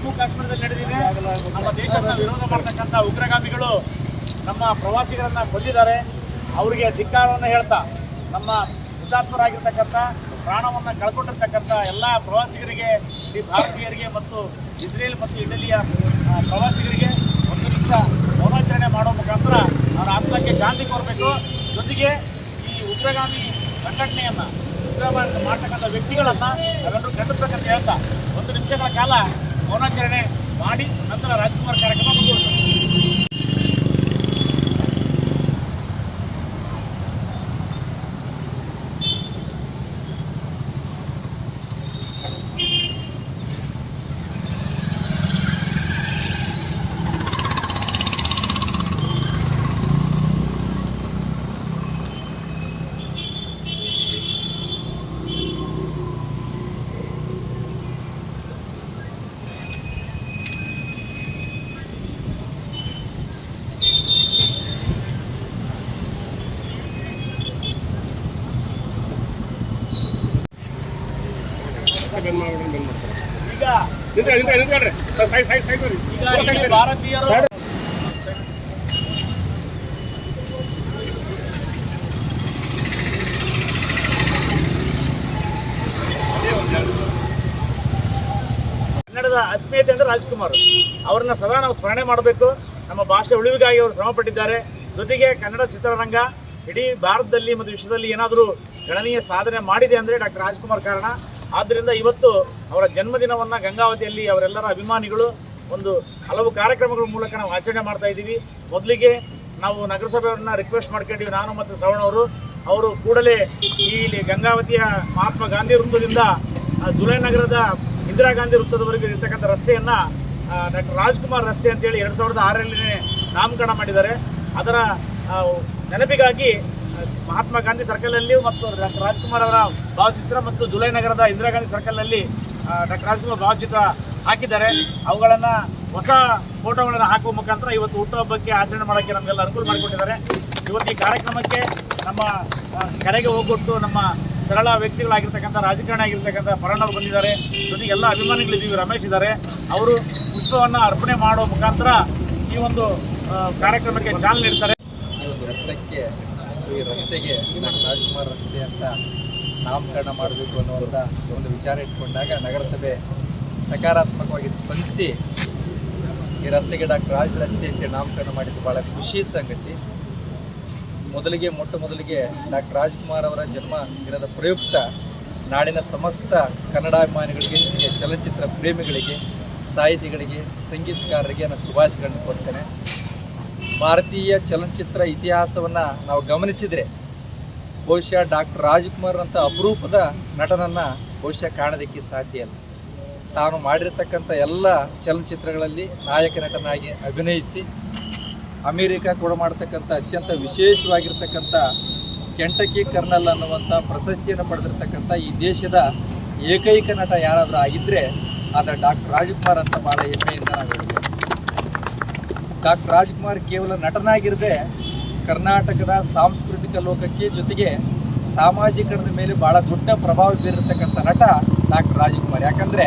ಜಮ್ಮು ಕಾಶ್ಮೀರದಲ್ಲಿ ನಡೆದಿದೆ. ನಮ್ಮ ದೇಶವನ್ನು ವಿರೋಧ ಮಾಡತಕ್ಕಂಥ ಉಗ್ರಗಾಮಿಗಳು ನಮ್ಮ ಪ್ರವಾಸಿಗರನ್ನು ಕೊಂದಿದ್ದಾರೆ. ಅವರಿಗೆ ಧಿಕ್ಕಾರವನ್ನು ಹೇಳ್ತಾ ನಮ್ಮ ಹುತಾತ್ಮರಾಗಿರ್ತಕ್ಕಂಥ ಪ್ರಾಣವನ್ನು ಕಳ್ಕೊಂಡಿರ್ತಕ್ಕಂಥ ಎಲ್ಲ ಪ್ರವಾಸಿಗರಿಗೆ, ಈ ಭಾರತೀಯರಿಗೆ ಮತ್ತು ಇಸ್ರೇಲ್ ಮತ್ತು ಇಟಲಿಯ ಪ್ರವಾಸಿಗರಿಗೆ ಒಂದು ನಿಮಿಷ ಮೌನಾಚರಣೆ ಮಾಡೋ ಮುಖಾಂತರ ಅವರ ಆತ್ಮಕ್ಕೆ ಶಾಂತಿ ಕೋರಬೇಕು. ಜೊತೆಗೆ ಈ ಉಗ್ರಗಾಮಿ ಸಂಘಟನೆಯನ್ನು, ಉಗ್ರಗಾಮಿ ಮಾಡ್ತಕ್ಕಂಥ ವ್ಯಕ್ತಿಗಳನ್ನು ನಾವೆಲ್ಲರೂ ಖಂಡಿಸಬೇಕಂತ ಹೇಳ್ತಾ ಒಂದು ನಿಮಿಷಗಳ ಕಾಲ ಮೌನಾಚರಣೆ ಮಾಡಿ ನಂತರ ರಾಜ್ಕುಮಾರ್ ಕಾರ್ಯಕ್ರಮ ಮುಂದುವರಿಸಬೇಕು. ಈಗ ಭಾರತೀಯರು ಕನ್ನಡದ ಅಸ್ಮಿತೆ ಅಂದರೆ ರಾಜ್ಕುಮಾರ್ ಅವ್ರನ್ನ ಸದಾ ನಾವು ಸ್ಮರಣೆ ಮಾಡಬೇಕು. ನಮ್ಮ ಭಾಷೆ ಉಳಿವಿಗಾಗಿ ಅವರು ಶ್ರಮಪಟ್ಟಿದ್ದಾರೆ. ಜೊತೆಗೆ ಕನ್ನಡ ಚಿತ್ರರಂಗ ಇಡೀ ಭಾರತದಲ್ಲಿ ಮತ್ತು ವಿಶ್ವದಲ್ಲಿ ಏನಾದರೂ ಗಣನೀಯ ಸಾಧನೆ ಮಾಡಿದೆ ಅಂದರೆ ಡಾಕ್ಟರ್ ರಾಜ್ಕುಮಾರ್ ಕಾರಣ. ಆದ್ದರಿಂದ ಇವತ್ತು ಅವರ ಜನ್ಮದಿನವನ್ನು ಗಂಗಾವತಿಯಲ್ಲಿ ಅವರೆಲ್ಲರ ಅಭಿಮಾನಿಗಳು ಒಂದು ಹಲವು ಕಾರ್ಯಕ್ರಮಗಳ ಮೂಲಕ ನಾವು ಆಚರಣೆ ಮಾಡ್ತಾ ಇದ್ದೀವಿ. ಮೊದಲಿಗೆ ನಾವು ನಗರಸಭೆಯವ್ರನ್ನ ರಿಕ್ವೆಸ್ಟ್ ಮಾಡ್ಕೊಂಡಿವಿ, ನಾನು ಮತ್ತು ಶ್ರವಣ್ ಅವರು ಕೂಡಲೇ ಇಲ್ಲಿ ಗಂಗಾವತಿಯ ಮಹಾತ್ಮ ಗಾಂಧಿ ವೃತ್ತದಿಂದ ಜುಲೈ ನಗರದ ಇಂದಿರಾ ಗಾಂಧಿ ವೃತ್ತದವರೆಗೂ ಇರ್ತಕ್ಕಂಥ ರಸ್ತೆಯನ್ನು ಡಾಕ್ಟರ್ ರಾಜ್ಕುಮಾರ್ ರಸ್ತೆ ಅಂತೇಳಿ 2006ರಲ್ಲಿ ನಾಮಕರಣ ಮಾಡಿದ್ದಾರೆ. ಅದರ ನೆನಪಿಗಾಗಿ ಮಹಾತ್ಮ ಗಾಂಧಿ ಸರ್ಕಲಲ್ಲಿ ಮತ್ತು ಡಾಕ್ಟರ್ ರಾಜ್ಕುಮಾರ್ ಅವರ ಭಾವಚಿತ್ರ ಮತ್ತು ಜುಲೈ ನಗರದ ಇಂದಿರಾ ಗಾಂಧಿ ಸರ್ಕಲ್ನಲ್ಲಿ ಡಾಕ್ಟರ್ ರಾಜ್ಕುಮಾರ್ ಭಾವಚಿತ್ರ ಹಾಕಿದ್ದಾರೆ. ಅವುಗಳನ್ನು ಹೊಸ ಫೋಟೋಗಳನ್ನು ಹಾಕುವ ಮುಖಾಂತರ ಇವತ್ತು ಹುಟ್ಟುಹಬ್ಬಕ್ಕೆ ಆಚರಣೆ ಮಾಡೋಕ್ಕೆ ನಮಗೆಲ್ಲ ಅನುಕೂಲ ಮಾಡಿಕೊಟ್ಟಿದ್ದಾರೆ. ಇವತ್ತು ಈ ಕಾರ್ಯಕ್ರಮಕ್ಕೆ ನಮ್ಮ ಕರೆಗೆ ಹೋಗ್ಬಿಟ್ಟು ನಮ್ಮ ಸರಳ ವ್ಯಕ್ತಿಗಳಾಗಿರ್ತಕ್ಕಂಥ ರಾಜಕಾರಣಿ ಆಗಿರ್ತಕ್ಕಂಥ ಪರಣವರು ಬಂದಿದ್ದಾರೆ. ಜೊತೆಗೆ ಎಲ್ಲ ಅಭಿಮಾನಿಗಳಿದ್ದೀವಿ, ರಮೇಶ್ ಇದ್ದಾರೆ. ಅವರು ಪುಷ್ಪವನ್ನು ಅರ್ಪಣೆ ಮಾಡೋ ಮುಖಾಂತರ ಈ ಒಂದು ಕಾರ್ಯಕ್ರಮಕ್ಕೆ ಚಾಲನೆ ನೀಡ್ತಾರೆ. ಈ ಒಂದು ಈ ರಸ್ತೆಗೆ ರಾಜ್ಕುಮಾರ್ ರಸ್ತೆ ಅಂತ ನಾಮಕರಣ ಮಾಡಬೇಕು ಅನ್ನುವಂಥ ಒಂದು ವಿಚಾರ ಇಟ್ಕೊಂಡಾಗ ನಗರಸಭೆ ಸಕಾರಾತ್ಮಕವಾಗಿ ಸ್ಪಂದಿಸಿ ಈ ರಸ್ತೆಗೆ ಡಾಕ್ಟರ್ ರಾಜ್ ರಸ್ತೆ ಅಂತ ನಾಮಕರಣ ಮಾಡಿದ್ದು ಭಾಳ ಖುಷಿ ಸಂಗತಿ. ಮೊಟ್ಟ ಮೊದಲಿಗೆ ಡಾಕ್ಟರ್ ರಾಜ್ಕುಮಾರ್ ಅವರ ಜನ್ಮ ದಿನದ ಪ್ರಯುಕ್ತ ನಾಡಿನ ಸಮಸ್ತ ಕನ್ನಡಾಭಿಮಾನಿಗಳಿಗೆ, ಜೊತೆಗೆ ಚಲನಚಿತ್ರ ಪ್ರೇಮಿಗಳಿಗೆ, ಸಾಹಿತಿಗಳಿಗೆ, ಸಂಗೀತಗಾರರಿಗೆ ನಾನು ಶುಭಾಶಯಗಳನ್ನು ಕೊಡ್ತೇನೆ. ಭಾರತೀಯ ಚಲನಚಿತ್ರ ಇತಿಹಾಸವನ್ನು ನಾವು ಗಮನಿಸಿದರೆ ಬಹುಶಃ ಡಾಕ್ಟರ್ ರಾಜ್ಕುಮಾರ್ ಅಂತ ಅಪರೂಪದ ನಟನನ್ನು ಬಹುಶಃ ಕಾಣೋದಕ್ಕೆ ಸಾಧ್ಯ ಇಲ್ಲ. ತಾನು ಮಾಡಿರ್ತಕ್ಕಂಥ ಎಲ್ಲ ಚಲನಚಿತ್ರಗಳಲ್ಲಿ ನಾಯಕ ನಟನಾಗಿ ಅಭಿನಯಿಸಿ ಅಮೇರಿಕಾ ಕೂಡ ಮಾಡ್ತಕ್ಕಂಥ ಅತ್ಯಂತ ವಿಶೇಷವಾಗಿರ್ತಕ್ಕಂಥ ಕೆಂಟಕಿ ಕರ್ನಲ್ ಅನ್ನುವಂಥ ಪ್ರಶಸ್ತಿಯನ್ನು ಪಡೆದಿರ್ತಕ್ಕಂಥ ಈ ದೇಶದ ಏಕೈಕ ನಟ ಯಾರಾದರೂ ಆಗಿದ್ದರೆ ಆದರೆ ಡಾಕ್ಟರ್ ರಾಜ್ಕುಮಾರ್ ಅಂತ ಭಾಳ ಹೆಮ್ಮೆಯಿಂದ ನಾವು ಹೇಳ್ಬೋದು. ಡಾಕ್ಟರ್ ರಾಜ್ಕುಮಾರ್ ಕೇವಲ ನಟನಾಗಿರದೆ ಕರ್ನಾಟಕದ ಸಾಂಸ್ಕೃತಿಕ ಲೋಕಕ್ಕೆ, ಜೊತೆಗೆ ಸಾಮಾಜಿಕರಣದ ಮೇಲೆ ಭಾಳ ದೊಡ್ಡ ಪ್ರಭಾವ ಬೀರಿರ್ತಕ್ಕಂಥ ನಟ ಡಾಕ್ಟರ್ ರಾಜ್ಕುಮಾರ್. ಯಾಕಂದರೆ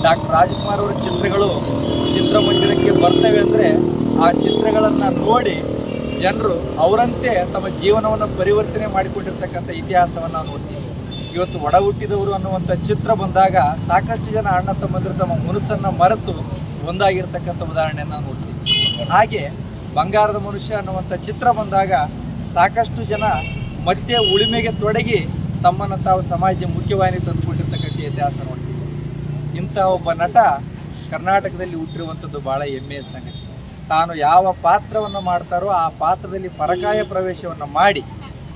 ಡಾಕ್ಟರ್ ರಾಜ್ಕುಮಾರ್ ಅವರ ಚಿತ್ರಗಳು ಚಿತ್ರಮಂದಿರಕ್ಕೆ ಬರ್ತವೆ ಅಂದರೆ ಆ ಚಿತ್ರಗಳನ್ನು ನೋಡಿ ಜನರು ಅವರಂತೆ ತಮ್ಮ ಜೀವನವನ್ನು ಪರಿವರ್ತನೆ ಮಾಡಿಕೊಂಡಿರ್ತಕ್ಕಂಥ ಇತಿಹಾಸವನ್ನು ನಾವು ನೋಡ್ತೀವಿ. ಇವತ್ತು ಒಡ ಹುಟ್ಟಿದವರು ಅನ್ನುವಂಥ ಚಿತ್ರ ಬಂದಾಗ ಸಾಕಷ್ಟು ಜನ ಅಣ್ಣ ತಮ್ಮಂದಿರು ತಮ್ಮ ಮನಸ್ಸನ್ನು ಮರೆತು ಒಂದಾಗಿರ್ತಕ್ಕಂಥ ಉದಾಹರಣೆಯನ್ನು ನಾವು ನೋಡ್ತೀವಿ. ಹಾಗೆ ಬಂಗಾರದ ಮನುಷ್ಯ ಅನ್ನುವಂಥ ಚಿತ್ರ ಬಂದಾಗ ಸಾಕಷ್ಟು ಜನ ಮತ್ತೆ ಉಳಿಮೆಗೆ ತೊಡಗಿ ತಮ್ಮನ್ನು ತಾವು ಸಮಾಜದ ಮುಖ್ಯವಾಹಿನಿ ತಂದುಕೊಂಡಿರ್ತಕ್ಕಂಥ ಇತಿಹಾಸ ನೋಡ್ತೀವಿ. ಇಂಥ ಒಬ್ಬ ನಟ ಕರ್ನಾಟಕದಲ್ಲಿ ಹುಟ್ಟಿರುವಂಥದ್ದು ಭಾಳ ಹೆಮ್ಮೆಯ ಸಂಗತಿ. ತಾನು ಯಾವ ಪಾತ್ರವನ್ನು ಮಾಡ್ತಾರೋ ಆ ಪಾತ್ರದಲ್ಲಿ ಪರಕಾಯ ಪ್ರವೇಶವನ್ನು ಮಾಡಿ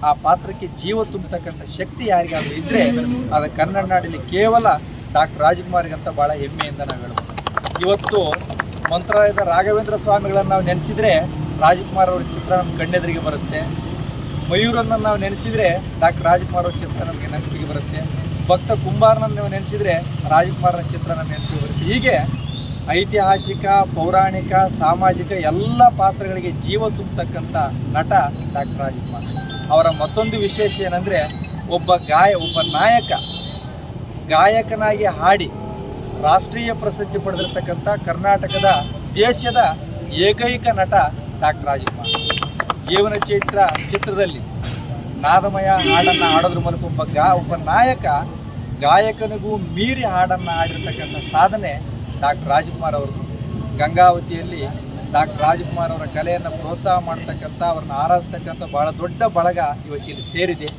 ಆ ಪಾತ್ರಕ್ಕೆ ಜೀವ ತುಂಬತಕ್ಕಂಥ ಶಕ್ತಿ ಯಾರಿಗಾದರೂ ಇದ್ದರೆ ಅದು ಕನ್ನಡ ನಾಡಲ್ಲಿ ಕೇವಲ ಡಾಕ್ಟರ್ ರಾಜ್ಕುಮಾರ್ಗಂತ ಭಾಳ ಹೆಮ್ಮೆಯಿಂದ ನಾವು ಹೇಳ್ಬೋದು. ಇವತ್ತು ಮಂತ್ರಾಲಯದ ರಾಘವೇಂದ್ರ ಸ್ವಾಮಿಗಳನ್ನು ನಾವು ನೆನೆಸಿದರೆ ರಾಜ್ಕುಮಾರ್ ಅವ್ರ ಚಿತ್ರ ನಮ್ಮ ಕಣ್ಣೆದುರಿಗೆ ಬರುತ್ತೆ. ಮಯೂರನ್ನು ನಾವು ನೆನೆಸಿದರೆ ಡಾಕ್ಟರ್ ರಾಜ್ಕುಮಾರ್ ಅವ್ರ ಚಿತ್ರ ನಮಗೆ ನೆನಪಿಗೆ ಬರುತ್ತೆ. ಭಕ್ತ ಕುಂಬಾರನನ್ನು ನೀವು ನೆನೆಸಿದರೆ ರಾಜ್ಕುಮಾರ್ನ ಚಿತ್ರ ನಮ್ಮ ನೆನಪಿಗೆ ಬರುತ್ತೆ. ಹೀಗೆ ಐತಿಹಾಸಿಕ, ಪೌರಾಣಿಕ, ಸಾಮಾಜಿಕ ಎಲ್ಲ ಪಾತ್ರಗಳಿಗೆ ಜೀವ ತುಂಬತಕ್ಕಂಥ ನಟ ಡಾಕ್ಟರ್ ರಾಜ್ಕುಮಾರ್. ಅವರ ಮತ್ತೊಂದು ವಿಶೇಷ ಏನಂದರೆ ಒಬ್ಬ ನಾಯಕ ಗಾಯಕನಾಗಿ ಹಾಡಿ ರಾಷ್ಟ್ರೀಯ ಪ್ರಶಸ್ತಿ ಪಡೆದಿರ್ತಕ್ಕಂಥ ಕರ್ನಾಟಕದ ದೇಶದ ಏಕೈಕ ನಟ ಡಾಕ್ಟರ್ ರಾಜ್ಕುಮಾರ್. ಜೀವನ ಚೈತ್ರ ಚಿತ್ರದಲ್ಲಿ ನಾದಮಯ ಹಾಡನ್ನು ಹಾಡೋದ್ರ ಮೂಲಕ ಒಬ್ಬ ನಾಯಕ ಗಾಯಕನಿಗೂ ಮೀರಿ ಹಾಡನ್ನು ಹಾಡಿರ್ತಕ್ಕಂಥ ಸಾಧನೆ ಡಾಕ್ಟರ್ ರಾಜ್ಕುಮಾರ್ ಅವರು. ಗಂಗಾವತಿಯಲ್ಲಿ ಡಾಕ್ಟರ್ ರಾಜ್ಕುಮಾರ್ ಅವರ ಕಲೆಯನ್ನು ಪ್ರೋತ್ಸಾಹ ಮಾಡ್ತಕ್ಕಂಥ ಅವ್ರನ್ನ ಆರಾಧಿಸ್ತಕ್ಕಂಥ ಭಾಳ ದೊಡ್ಡ ಬಳಗ ಇವತ್ತಿಲ್ಲಿ ಸೇರಿದೆ.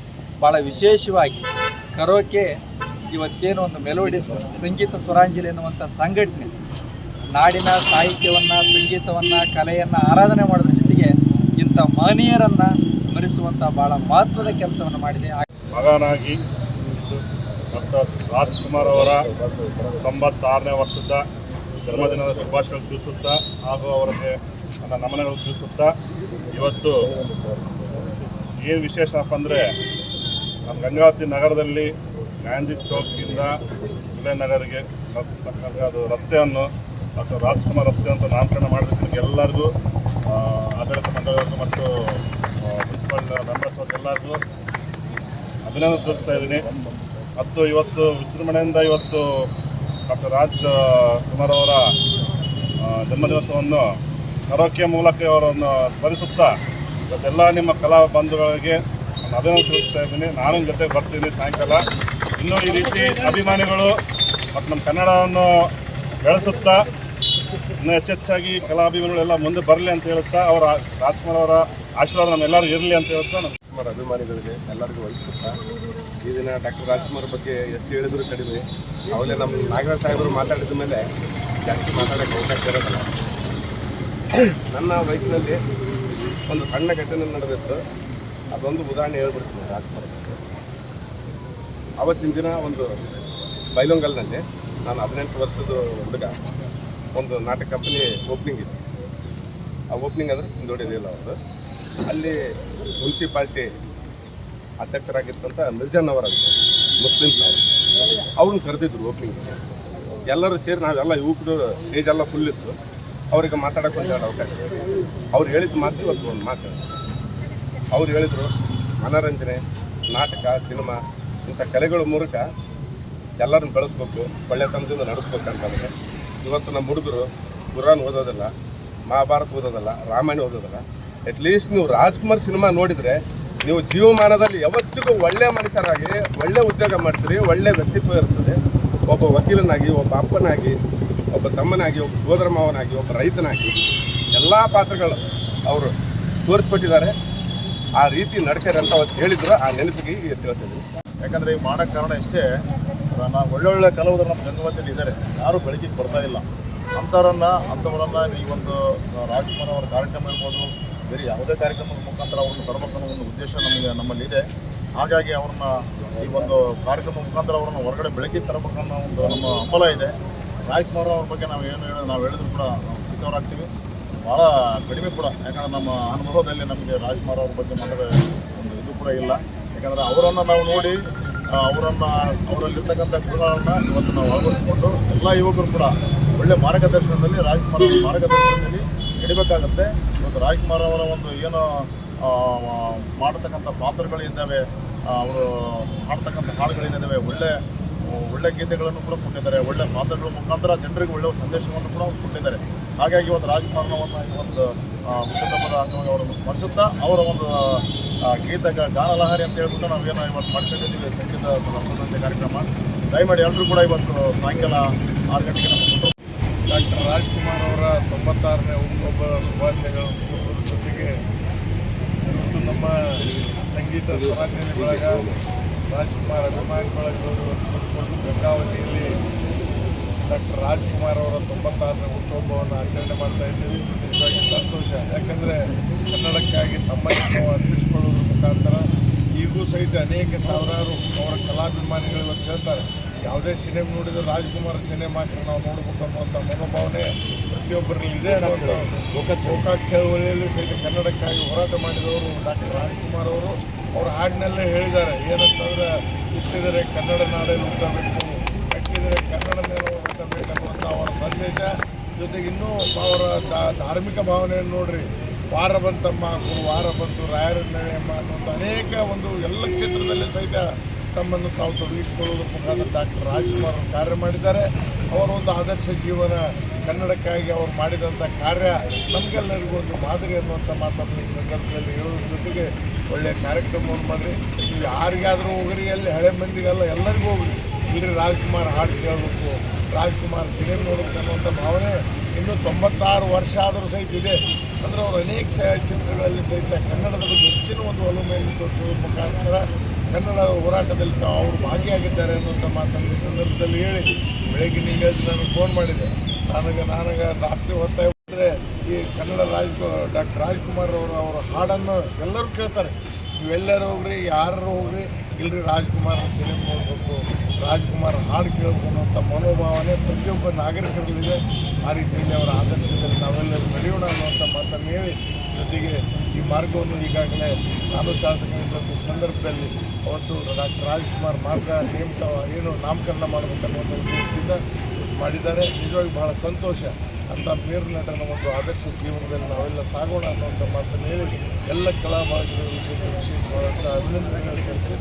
ಭಾಳ ವಿಶೇಷವಾಗಿ ಕರೋಕೆ ಇವತ್ತೇನು ಒಂದು ಮೆಲೋಡಿಸ್ ಸಂಗೀತ ಸ್ವರಾಂಜಲಿ ಎನ್ನುವಂಥ ಸಂಘಟನೆ ನಾಡಿನ ಸಾಹಿತ್ಯವನ್ನು, ಸಂಗೀತವನ್ನು, ಕಲೆಯನ್ನು ಆರಾಧನೆ ಮಾಡೋದ್ರ ಜೊತೆಗೆ ಇಂಥ ಮಹನೀಯರನ್ನು ಸ್ಮರಿಸುವಂಥ ಭಾಳ ಮಹತ್ವದ ಕೆಲಸವನ್ನು ಮಾಡಿದೆ. ಮಗನಾಗಿ ಡಾಕ್ಟರ್ ರಾಜ್ಕುಮಾರ್ ಅವರ 96ನೇ ವರ್ಷದ ಜನ್ಮದಿನದ ಶುಭಾಶಯಗಳು ತಿಳಿಸುತ್ತಾ ಹಾಗೂ ಅವರಿಗೆ ನನ್ನ ನಮನಗಳು ತಿಳಿಸುತ್ತಾ, ಇವತ್ತು ಏನು ವಿಶೇಷಪ್ಪ ಅಂದರೆ ನಮ್ಮ ಗಂಗಾವತಿ ನಗರದಲ್ಲಿ ಗಾಂಧಿ ಚೌಕಿಂದ ವಿಜಯನಗರಿಗೆ ಅದು ರಸ್ತೆಯನ್ನು ಡಾಕ್ಟರ್ ರಾಜ್ಕುಮಾರ್ ರಸ್ತೆ ಅಂತ ನಾಮಕರಣ ಮಾಡಿದ್ದಕ್ಕೆ ಎಲ್ಲರಿಗೂ ಆಡಳಿತ ಮಂಡಳಿಯವ್ರಿಗೂ ಮತ್ತು ಮುನ್ಸಿಪಲ್ ಮೆಂಬರ್ಸ್ ಅವ್ರಿಗೆ ಎಲ್ಲರಿಗೂ ಅಭಿನಂದನೆ ತಿಳಿಸ್ತಾ ಇದ್ದೀನಿ. ಮತ್ತು ಇವತ್ತು ವಿಜೃಂಭಣೆಯಿಂದ ಇವತ್ತು ಡಾಕ್ಟರ್ ರಾಜ್ಕುಮಾರ್ ಅವರ ಜನ್ಮದಿವಸವನ್ನು ಕರೋಕೆ ಮೂಲಕ ಅವರನ್ನು ಸ್ಮರಿಸುತ್ತಾ ಇವತ್ತೆಲ್ಲ ನಿಮ್ಮ ಕಲಾ ಬಂಧುಗಳಿಗೆ ನಾನು ಅಭಿನಂದನೆ ತಿಳಿಸ್ತಾ ಇದ್ದೀನಿ. ನಾನು ಜೊತೆಗೆ ಬರ್ತೀನಿ ಸಾಯಂಕಾಲ. ಇನ್ನೂ ಈ ರೀತಿ ಅಭಿಮಾನಿಗಳು ಮತ್ತು ನಮ್ಮ ಕನ್ನಡವನ್ನು ಬೆಳೆಸುತ್ತಾ ಇನ್ನೂ ಹೆಚ್ಚೆಚ್ಚಾಗಿ ಕಲಾಭಿಮಾನಿಗಳೆಲ್ಲ ಮುಂದೆ ಬರಲಿ ಅಂತ ಹೇಳುತ್ತಾ ಅವರ ರಾಜ್ಕುಮಾರ್ ಅವರ ಆಶೀರ್ವಾದ ನಮ್ಮೆಲ್ಲರೂ ಇರಲಿ ಅಂತ ಹೇಳುತ್ತಾ ರಾಜ್ಕುಮಾರ್ ಅಭಿಮಾನಿಗಳಿಗೆ ಎಲ್ಲರಿಗೂ ವಂದಿಸುತ್ತಾ, ಈ ದಿನ ಡಾಕ್ಟರ್ ರಾಜ್ಕುಮಾರ್ ಬಗ್ಗೆ ಎಷ್ಟು ಹೇಳಿದ್ರು ಕಡಿಮೆ. ಅವಲೇ ನಮ್ಮ ನಾಗರಾಜ್ ಸಾಹೇಬರು ಮಾತಾಡಿದ ಮೇಲೆ ಜಾಸ್ತಿ ಮಾತಾಡೋಕ್ಕೆ ಅವಕಾಶ ಇರೋದಿಲ್ಲ. ನನ್ನ ವಯಸ್ಸಿನಲ್ಲಿ ಒಂದು ಸಣ್ಣ ಘಟನೆ ನಡೆದಿತ್ತು, ಅದೊಂದು ಉದಾಹರಣೆ ಹೇಳ್ಬಿಡ್ತೀನಿ ರಾಜ್ಕುಮಾರ್ ಬಗ್ಗೆ. ಆವತ್ತಿನ ದಿನ ಒಂದು ಬೈಲೊಂಗಲ್ನಲ್ಲಿ ನಾನು 18 ವರ್ಷದ ಹುಡುಗ, ಒಂದು ನಾಟಕ ಕಂಪನಿ ಓಪನಿಂಗ್ ಇತ್ತು. ಆ ಓಪನಿಂಗ್ ಅಂದರೆ ಸಿಂಧೋಡಿ ರೀಲ್ ಅವ್ರದ್ದು. ಅಲ್ಲಿ ಮುನ್ಸಿಪಾಲ್ಟಿ ಅಧ್ಯಕ್ಷರಾಗಿತ್ತಂತ ಮಿರ್ಜನ್ ಅವರಂತ ಮುಸ್ಲಿಮ್ಸ್ ಅವರು, ಅವ್ರನ್ನ ಕರೆದಿದ್ರು ಓಪನಿಂಗಿಗೆ. ಎಲ್ಲರೂ ಸೇರಿ ನಾವೆಲ್ಲ ಯುವಕರು ಸ್ಟೇಜೆಲ್ಲ ಫುಲ್ ಇತ್ತು. ಅವರಿಗೆ ಮಾತಾಡೋಕ್ಕೆ ಒಂದು ಅವಕಾಶ. ಅವ್ರು ಹೇಳಿದ ಮಾತು ಇವತ್ತು ಒಂದು ಮಾತು. ಅವ್ರು ಹೇಳಿದರು, ಮನೋರಂಜನೆ, ನಾಟಕ, ಸಿನಿಮಾ ಇಂಥ ಕಲೆಗಳ ಮೂಲಕ ಎಲ್ಲರನ್ನ ಬೆಳೆಸ್ಬೇಕು, ಒಳ್ಳೆತನದಿಂದ ನಡೆಸ್ಬೇಕಂತಂದರೆ ಇವತ್ತು ನಮ್ಮ ಹುಡುಗರು ಕುರಾನ್ ಓದೋದಿಲ್ಲ, ಮಹಾಭಾರತ ಓದೋದಲ್ಲ, ರಾಮಾಯಣ ಓದೋದಿಲ್ಲ. ಅಟ್ಲೀಸ್ಟ್ ನೀವು ರಾಜ್ಕುಮಾರ್ ಸಿನಿಮಾ ನೋಡಿದರೆ ನೀವು ಜೀವಮಾನದಲ್ಲಿ ಯಾವತ್ತಿಗೂ ಒಳ್ಳೆ ಮನುಷ್ಯರಾಗಿ ಒಳ್ಳೆ ಉದ್ಯೋಗ ಮಾಡ್ತೀರಿ, ಒಳ್ಳೆ ವ್ಯಕ್ತಿತ್ವ ಇರ್ತದೆ. ಒಬ್ಬ ವಕೀಲನಾಗಿ, ಒಬ್ಬ ಅಪ್ಪನಾಗಿ, ಒಬ್ಬ ತಮ್ಮನಾಗಿ, ಒಬ್ಬ ಸೋದರ ಮಾವನಾಗಿ, ಒಬ್ಬ ರೈತನಾಗಿ ಎಲ್ಲ ಪಾತ್ರಗಳು ಅವರು ತೋರಿಸ್ಕೊಟ್ಟಿದ್ದಾರೆ. ಆ ರೀತಿ ನಡ್ಕರಿ ಅಂತ ಅವತ್ತು ಹೇಳಿದ್ರು. ಆ ನೆನಪಿಗೆ ಹೇಳ್ತಿದ್ವಿ. ಯಾಕಂದರೆ ಈ ಮಾಡೋಕ್ಕೆ ಕಾರಣ ಇಷ್ಟೇ, ನಾವು ಒಳ್ಳೊಳ್ಳೆ ಕಲಾವಿದರು ನಮ್ಮ ಗಂಗಾವತಿಯಲ್ಲಿ ಇದ್ದಾರೆ, ಯಾರೂ ಬೆಳಕಿಗೆ ಬರ್ತಾ ಇಲ್ಲ. ಅಂಥವರನ್ನು ಈ ಒಂದು ರಾಜ್ಕುಮಾರ್ ಅವರ ಕಾರ್ಯಕ್ರಮ ಇರ್ಬೋದು, ಬೇರೆ ಯಾವುದೇ ಕಾರ್ಯಕ್ರಮದ ಮುಖಾಂತರ ಅವ್ರನ್ನ ತರಬೇಕನ್ನೋ ಒಂದು ಉದ್ದೇಶ ನಮ್ಮಲ್ಲಿದೆ. ಹಾಗಾಗಿ ಅವ್ರನ್ನ ಈ ಒಂದು ಕಾರ್ಯಕ್ರಮದ ಮುಖಾಂತರ ಅವ್ರನ್ನ ಹೊರಗಡೆ ಬೆಳಕಿಗೆ ತರಬೇಕನ್ನೋ ಒಂದು ನಮ್ಮ ಹಂಬಲ ಇದೆ. ರಾಜ್ಕುಮಾರ್ ಅವ್ರ ಬಗ್ಗೆ ನಾವು ಹೇಳಿದ್ರು ಕೂಡ ನಾವು ಸಿಕ್ಕವರಾಗ್ತೀವಿ, ಭಾಳ ಕಡಿಮೆ ಕೂಡ. ಯಾಕಂದರೆ ನಮ್ಮ ಅನುಭವದಲ್ಲಿ ನಮಗೆ ರಾಜ್ಕುಮಾರ್ ಅವ್ರ ಬಗ್ಗೆ ಮಾತಾಡೋ ಒಂದು ಇದು ಕೂಡ ಇಲ್ಲ. ಯಾಕಂದರೆ ಅವರನ್ನು ನಾವು ನೋಡಿ ಅವರಲ್ಲಿರ್ತಕ್ಕಂಥ ಗುಣಗಳನ್ನು ಇವತ್ತು ನಾವು ಅಳವಡಿಸಿಕೊಂಡು ಎಲ್ಲ ಯುವಕರು ಕೂಡ ಒಳ್ಳೆ ಮಾರ್ಗದರ್ಶನದಲ್ಲಿ ರಾಜ್ಕುಮಾರ್ ಅವರ ಮಾರ್ಗದರ್ಶನದಲ್ಲಿ ನಡಿಬೇಕಾಗತ್ತೆ. ಇವತ್ತು ರಾಜ್ಕುಮಾರ್ ಅವರ ಒಂದು ಏನು ಮಾಡತಕ್ಕಂಥ ಪಾತ್ರಗಳಿದ್ದಾವೆ, ಅವರು ಹಾಡ್ತಕ್ಕಂಥ ಹಾಡುಗಳೇನಿದ್ದಾವೆ, ಒಳ್ಳೆ ಗೀತೆಗಳನ್ನು ಕೂಡ ಕೊಟ್ಟಿದ್ದಾರೆ. ಒಳ್ಳೆ ಪಾತ್ರಗಳ ಮುಖಾಂತರ ಜನರಿಗೆ ಒಳ್ಳೆಯ ಸಂದೇಶವನ್ನು ಕೂಡ ಕೊಟ್ಟಿದ್ದಾರೆ. ಹಾಗಾಗಿ ಇವತ್ತು ರಾಜ್ಕುಮಾರ್ನವನ್ನು ಈ ಒಂದು ಹುಟ್ಟುಹಬ್ಬದ ಅಂಗವಾಗಿ ಅವರನ್ನು ಸ್ಮರಿಸುತ್ತಾ ಅವರ ಒಂದು ಗಾನಲಹರಿ ಅಂತ ಹೇಳ್ಬಿಟ್ಟು ನಾವೇನೋ ಇವತ್ತು ಮಾಡ್ಕೊಂಡಿದ್ದೀವಿ ಸಂಗೀತ ಸಂಬಂಧಿತ ಕಾರ್ಯಕ್ರಮ. ದಯಮಾಡಿ ಎಲ್ಲರೂ ಕೂಡ ಇವತ್ತು ಸಾಯಂಕಾಲ 6 ಗಂಟೆಗೆ ನಮ್ಮ ಡಾಕ್ಟರ್ ರಾಜ್ಕುಮಾರ್ ಅವರ 96ನೇ ಹುಟ್ಟುಹಬ್ಬದ ಶುಭಾಶಯಗಳು. ಜೊತೆಗೆ ಇವತ್ತು ನಮ್ಮ ಸಂಗೀತ ಸ್ವರಾಂಜಲಿ ಬಳಗ, ರಾಜ್ಕುಮಾರ್ ಅಭಿಮಾನಿ ಬಳಗದವರು ಕೂತ್ಕೊಂಡು ಗಂಗಾವತಿಯಲ್ಲಿ ಡಾಕ್ಟರ್ ರಾಜ್ಕುಮಾರ್ ಅವರ 96ನೇ ಹುಟ್ಟುಹಬ್ಬವನ್ನು ಆಚರಣೆ ಮಾಡ್ತಾ ಇದ್ದೀವಿ. ನಿಜವಾಗಿ ಸಂತೋಷ. ಯಾಕಂದರೆ ಕನ್ನಡಕ್ಕಾಗಿ ತಮ್ಮನ್ನು ನಾವು ಅರ್ಪಿಸಿಕೊಳ್ಳೋದ್ರ ಮುಖಾಂತರ ಈಗೂ ಸಹಿತ ಅನೇಕ ಸಾವಿರಾರು ಅವರ ಕಲಾಭಿಮಾನಿಗಳು ಇವತ್ತು ಹೇಳ್ತಾರೆ, ಯಾವುದೇ ಸಿನಿಮಾ ನೋಡಿದರೂ ರಾಜ್ಕುಮಾರ್ ಸಿನಿಮಾಕ್ಕೆ ನಾವು ನೋಡಬೇಕು ಅನ್ನುವಂಥ ಮನೋಭಾವನೆ ಪ್ರತಿಯೊಬ್ಬರಲ್ಲಿ ಇದೆ. ಗೋಕಾಕ್ ಚಳವಳಿಯಲ್ಲಿ ಸಹಿತ ಕನ್ನಡಕ್ಕಾಗಿ ಹೋರಾಟ ಮಾಡಿದವರು ಡಾಕ್ಟರ್ ರಾಜ್ಕುಮಾರ್ ಅವರು. ಅವರ ಹಾಡಿನಲ್ಲೇ ಹೇಳಿದ್ದಾರೆ, ಏನಂತಂದರೆ ಹುಟ್ಟಿದರೆ ಕನ್ನಡ ನಾಡಲ್ಲಿ ಹುಟ್ಟಬೇಕು, ಕಟ್ಟಿದರೆ ಕನ್ನಡ ಮೇಲೆ ಹುಟ್ಟಬೇಕನ್ನುವಂಥ ಅವರ ಸಂದೇಶ. ಜೊತೆಗೆ ಇನ್ನೂ ಅವರ ಧಾರ್ಮಿಕ ಭಾವನೆಯನ್ನು ನೋಡ್ರಿ, ವಾರ ಬಂತಮ್ಮ ಗುರುವಾರ ಬಂತು ರಾಯರ ನೆನೆಯಮ್ಮ ಅನ್ನುವಂಥ ಅನೇಕ ಒಂದು ಎಲ್ಲ ಕ್ಷೇತ್ರದಲ್ಲೇ ಸಹಿತ ತಮ್ಮನ್ನು ತಾವು ತೊಡಗಿಸಿಕೊಳ್ಳುವುದರ ಮುಖಾಂತರ ಡಾಕ್ಟರ್ ರಾಜ್ಕುಮಾರ್ ಅವರು ಕಾರ್ಯ ಮಾಡಿದ್ದಾರೆ. ಅವರ ಒಂದು ಆದರ್ಶ ಜೀವನ ಕನ್ನಡಕ್ಕಾಗಿ ಅವರು ಮಾಡಿದಂಥ ಕಾರ್ಯ ನಮಗೆಲ್ಲರಿಗೂ ಒಂದು ಮಾದರಿ ಅನ್ನುವಂಥ ಮಾತನ್ನು ಈ ಸಂದರ್ಭದಲ್ಲಿ ಹೇಳೋದ್ರ ಜೊತೆಗೆ ಒಳ್ಳೆಯ ಕಾರ್ಯಕ್ರಮವನ್ನು ಮಾಡಿರಿ. ನೀವು ಯಾರಿಗಾದರೂ ಹೋಗ್ರಿ, ಎಲ್ಲಿ ಹಳೆ ಮಂದಿಗೆಲ್ಲ ಎಲ್ಲರಿಗೂ ಹೋಗ್ರಿ, ಇಲ್ಲರಿ ರಾಜ್ಕುಮಾರ್ ಹಾಡು ಕೇಳಬೇಕು, ರಾಜ್ಕುಮಾರ್ ಸಿನಿಮಾ ನೋಡಬೇಕು ಅನ್ನುವಂಥ ಭಾವನೆ ಇನ್ನೂ 96 ವರ್ಷ ಆದರೂ ಸಹಿತ ಇದೆ. ಅಂದರೆ ಅವರು ಅನೇಕ ಚಿತ್ರಗಳಲ್ಲಿ ಸಹಿತ ಕನ್ನಡದ ಬಗ್ಗೆ ಹೆಚ್ಚಿನ ಒಂದು ಒಲುಮೆಯನ್ನು ತೋರಿಸುವ ಮುಖಾಂತರ ಕನ್ನಡ ಹೋರಾಟದಲ್ಲಿ ಅವರು ಭಾಗಿಯಾಗಿದ್ದಾರೆ ಅನ್ನುವಂಥ ಮಾತನ್ನು ಈ ಸಂದರ್ಭದಲ್ಲಿ ಹೇಳಿ, ಬೆಳಗ್ಗೆ ನಿಮಗೆ ನನಗೆ ಫೋನ್ ಮಾಡಿದೆ. ನನಗೆ ರಾತ್ರಿ ಹೊತ್ತಾಗಿಬಿಟ್ರೆ ಈ ಕನ್ನಡ ಡಾಕ್ಟರ್ ರಾಜ್ಕುಮಾರ್ ಅವರ ಹಾಡನ್ನು ಎಲ್ಲರೂ ಕೇಳ್ತಾರೆ. ನೀವೆಲ್ಲರೂ ಹೋಗ್ರಿ, ಯಾರು ಹೋಗ್ರಿ, ಇಲ್ಲರಿ ರಾಜ್ಕುಮಾರ್ ಸಿನಿಮಾ ನೋಡಬೇಕು, ರಾಜ್ಕುಮಾರ್ ಹಾಡು ಕೇಳಬೇಕು ಅನ್ನುವಂಥ ಮನೋಭಾವನೆ ಪ್ರತಿಯೊಬ್ಬ ನಾಗರಿಕರಲ್ಲಿದೆ. ಆ ರೀತಿಯಲ್ಲಿ ಅವರ ಆದರ್ಶದಲ್ಲಿ ನಾವೆಲ್ಲರೂ ನಡೆಯೋಣ ಅನ್ನುವಂಥ ಮಾತನ್ನು ಹೇಳಿ, ಜೊತೆಗೆ ಈ ಮಾರ್ಗವನ್ನು ಈಗಾಗಲೇ ನಾನು ಶಾಸಕರ ಸಂದರ್ಭದಲ್ಲಿ ಅವತ್ತು ಡಾಕ್ಟರ್ ರಾಜ್ಕುಮಾರ್ ಮಾರ್ಗ ನಾಮಕರಣ ಮಾಡಬೇಕನ್ನುವಂಥ ಉದ್ದೇಶದಿಂದ ಮಾಡಿದ್ದಾರೆ. ನಿಜವಾಗಿ ಬಹಳ ಸಂತೋಷ. ಅಂಥ ಮೇರು ನಟನ ಒಂದು ಆದರ್ಶ ಜೀವನದಲ್ಲಿ ನಾವೆಲ್ಲ ಸಾಗೋಣ ಅನ್ನುವಂಥ ಮಾತನ್ನು ಹೇಳಿ ಎಲ್ಲ ಕಲಾಭಾಗಿಗಳ ವಿಷಯವಾದಂಥ ಅಭಿನಂದನೆಗಳು ಸಲ್ಲಿಸಿ